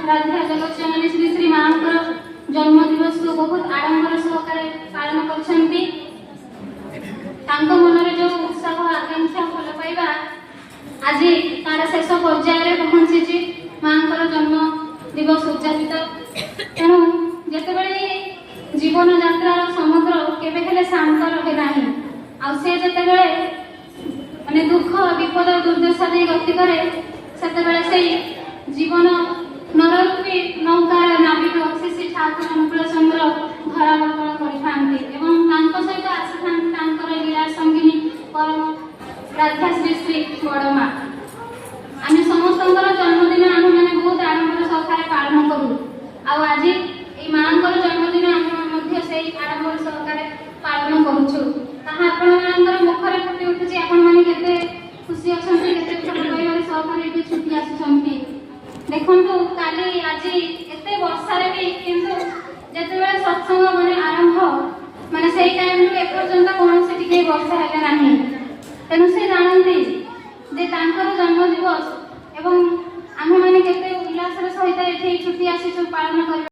राधा जगतजननी श्री श्री मांकर जन्म दिवस को बहुत आडंबर सहकारे पालन करछंती। तांको मनरे जो उत्साह आकांक्षा भल पाइबा आज तार शेष पर्याय पहुंची मांकर जन्म दिवस उद्यापित। तेणु जेतेबेले जीवन यात्रार समुद्र केबे हेले शांत रहे नाही आ से जेतेबेले माने दुख विपद दुर्दशा दे गति करे सेतेबेले से जीवन नररूपी नौकार नाविक श्री ठाकुर अनुकूल चंद्र धरावतरण करिथांती एवं तांको सहित आसिथांती तांकर लीला संगिनी परम राधा श्री श्री बड़मा। आम समस्तंकर जन्मदिन आम मैंने बहुत आडंबर सहकारे पालन करूँ। आज ये मांकर जन्मदिन आम से आडंबर सहकारे पालन करुचु ताहा आपण मुखरे फुटी उठुची। आपण माने केते खुशी अछंती केते छोट परिवार सहकारे भी छुट्टी आसुछंती। देखंतु काली आज एते वर्षा रे भी किंतु जेतेबेले सत्संग माने आरंभ माने सेही टाइम रे एपर्यंत कोन से टिके वर्षा हेले नाही। तेणु से जानती जे तांकर जन्म दिवस एवं आम मैंने केते उल्लासर सहित एठी छुट्टी आसी पालन कर।